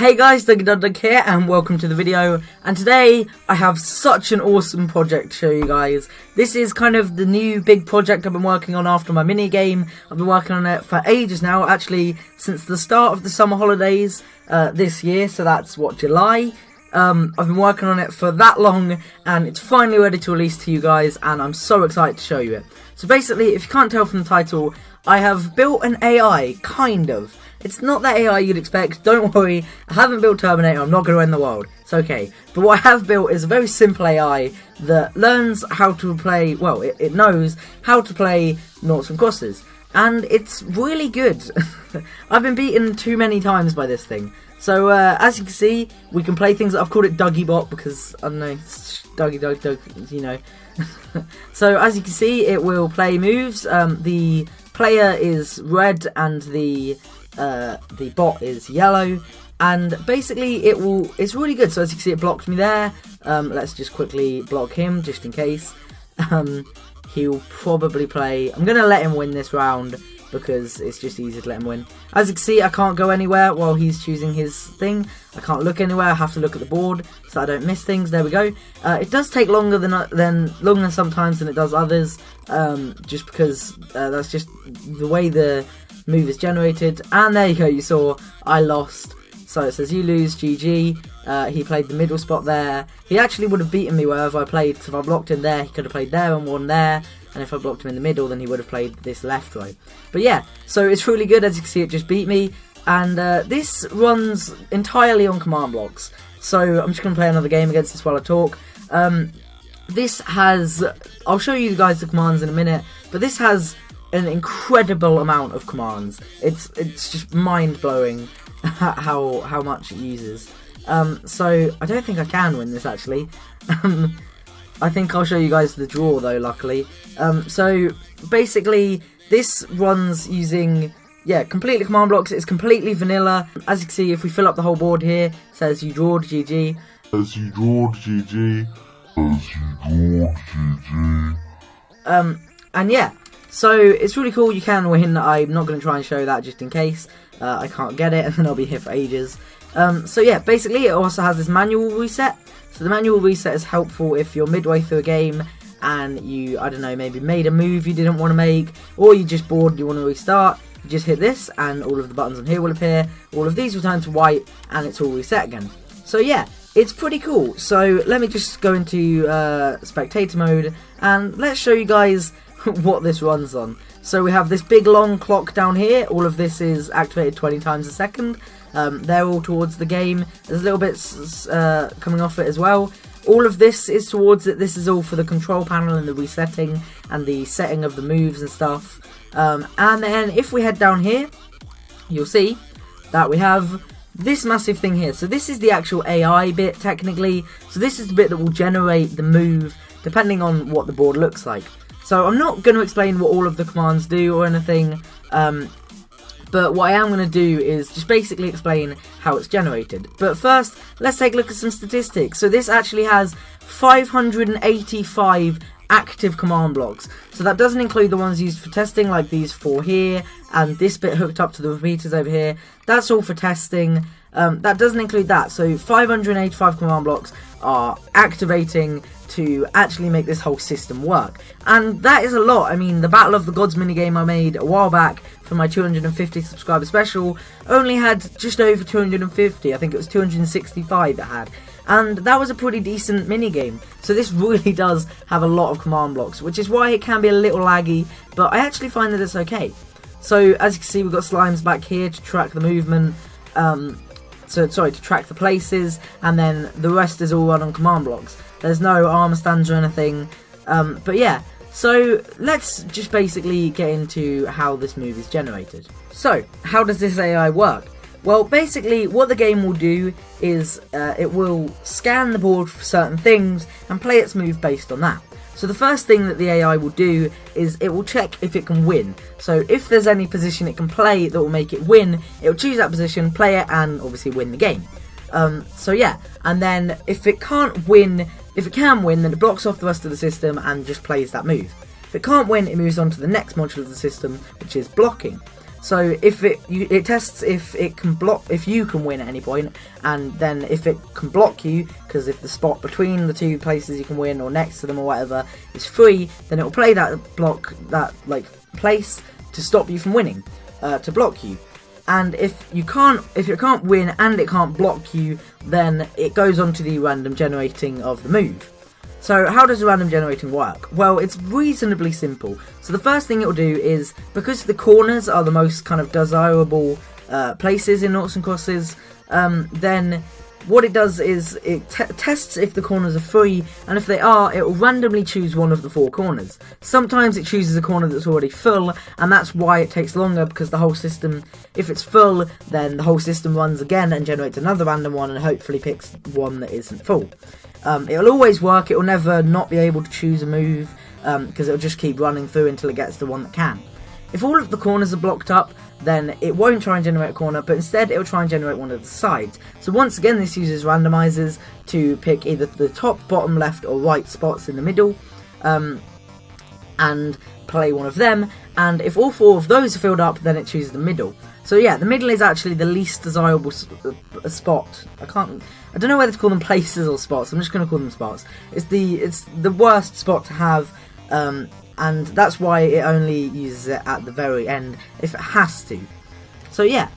Hey guys, Dugiedugdug here and welcome to the video, and today I have such an awesome project to show you guys. This is kind of the new big project I've been working on after my mini game. I've been working on it for ages now, actually since the start of the summer holidays this year, so that's what, July? I've been working on it for that long and it's finally ready to release to you guys, and I'm so excited to show you it. So basically, if you can't tell from the title, I have built an AI, kind of. It's not the AI you'd expect, don't worry, I haven't built Terminator, I'm not going to end the world, it's okay. But what I have built is a very simple AI that learns how to play, well, it knows how to play noughts and crosses. And it's really good. I've been beaten too many times by this thing. So, as you can see, we can play things, I've called it Dugiebot because, I don't know, Dugiedugdug, you know. So, as you can see, it will play moves, the player is red and the bot is yellow, and basically it's really good. So as you can see, it blocked me there. Let's just quickly block him just in case. He'll probably play, I'm gonna let him win this round because it's just easier to let him win. As you can see, I can't go anywhere while he's choosing his thing. I can't look anywhere, I have to look at the board so I don't miss things. There we go. It does take longer longer sometimes than it does others, just because that's just the way the move is generated. And there you go, you saw I lost, so it says you lose, GG. He played the middle spot there. He actually would have beaten me wherever I played, so if I blocked him there he could have played there and won there, and if I blocked him in the middle then he would have played this left row. But yeah, so it's really good. As you can see, it just beat me, and this runs entirely on command blocks. So I'm just going to play another game against this while I talk. This has, I'll show you guys the commands in a minute, but this has an incredible amount of commands. It's just mind-blowing how much it uses. So I don't think I can win this actually. I think I'll show you guys the draw though, luckily. So basically this runs using, yeah, completely command blocks. It's completely vanilla. As you can see, if we fill up the whole board here, it says you drawed GG. As you drawed GG. As you drawed GG. And yeah, so it's really cool. You can win. I'm not going to try and show that just in case I can't get it and then I'll be here for ages. So yeah, basically it also has this manual reset. So the manual reset is helpful if you're midway through a game and you, I don't know, maybe made a move you didn't want to make, or you're just bored and you want to restart. You just hit this and all of the buttons on here will appear. All of these will turn to white and it's all reset again. So yeah, it's pretty cool. So let me just go into spectator mode and let's show you guys what this runs on. So we have this big long clock down here. All of this is activated 20 times a second. They're all towards the game. There's a little bit coming off it as well. All of this is towards it. This is all for the control panel and the resetting and the setting of the moves and stuff. And then if we head down here, you'll see that we have this massive thing here. So this is the actual AI bit technically. So this is the bit that will generate the move depending on what the board looks like. So I'm not going to explain what all of the commands do or anything, but what I am going to do is just basically explain how it's generated. But first, let's take a look at some statistics. So this actually has 585 active command blocks. So that doesn't include the ones used for testing, like these four here, and this bit hooked up to the repeaters over here. That's all for testing. That doesn't include that. So 585 command blocks are activating to actually make this whole system work. And that is a lot. I mean, the Battle of the Gods minigame I made a while back for my 250 subscriber special only had just over 250. I think it was 265 it had. And that was a pretty decent minigame. So this really does have a lot of command blocks, which is why it can be a little laggy, but I actually find that it's okay. So as you can see, we've got slimes back here to track the movement, to track the places, and then the rest is all run on command blocks. There's no armor stands or anything, but yeah, so let's just basically get into how this move is generated. So, how does this AI work? Well, basically, what the game will do is it will scan the board for certain things and play its move based on that. So the first thing that the AI will do is it will check if it can win. So if there's any position it can play that will make it win, it will choose that position, play it, and obviously win the game. So yeah, and then if it can't win, if it can win, then it blocks off the rest of the system and just plays that move. If it can't win, it moves on to the next module of the system, which is blocking. So if it tests if it can block, if you can win at any point, and then if it can block you, because if the spot between the two places you can win or next to them or whatever is free, then it will play that block, that like place, to stop you from winning, to block you. And if it can't win and it can't block you, then it goes on to the random generating of the move. So how does the random generating work? Well, it's reasonably simple. So the first thing it will do is, because the corners are the most kind of desirable places in Naughts and Crosses, then what it does is it tests if the corners are free, and if they are, it will randomly choose one of the 4 corners. Sometimes it chooses a corner that's already full, and that's why it takes longer, because the whole system, if it's full, then the whole system runs again and generates another random one and hopefully picks one that isn't full. It'll always work, it will never not be able to choose a move, because it'll just keep running through until it gets the one that can. If all of the corners are blocked up, then it won't try and generate a corner, but instead it'll try and generate one of the sides. So once again, this uses randomizers to pick either the top, bottom, left or right spots in the middle, and play one of them, and if all 4 of those are filled up, then it chooses the middle. So yeah, the middle is actually the least desirable spot. I don't know whether to call them places or spots, I'm just going to call them spots. It's the worst spot to have, and that's why it only uses it at the very end if it has to. So yeah,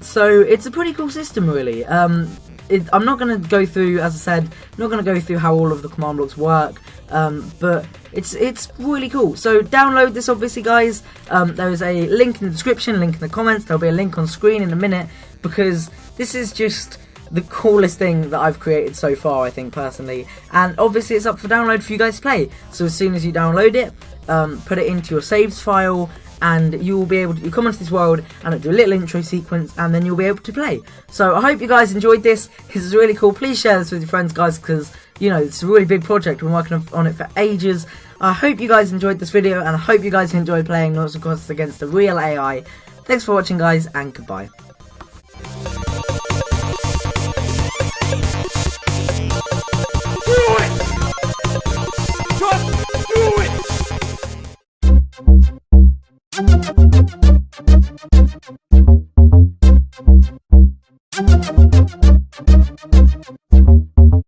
so it's a pretty cool system, really. I'm not going to go through, as I said, I'm not going to go through how all of the command blocks work, but it's really cool. So download this, obviously, guys. There is a link in the description, link in the comments, there'll be a link on screen in a minute, because this is just the coolest thing that I've created so far, I think, personally. And obviously it's up for download for you guys to play. So as soon as you download it, put it into your saves file, and you will be able to, you come onto this world and it'll do a little intro sequence, and then you'll be able to play. So I hope you guys enjoyed this. This is really cool. Please share this with your friends, guys, because, you know, it's a really big project. We've been working on it for ages. I hope you guys enjoyed this video, and I hope you guys enjoyed playing Naughts and Crosses against a real AI. Thanks for watching, guys, and goodbye. Do it!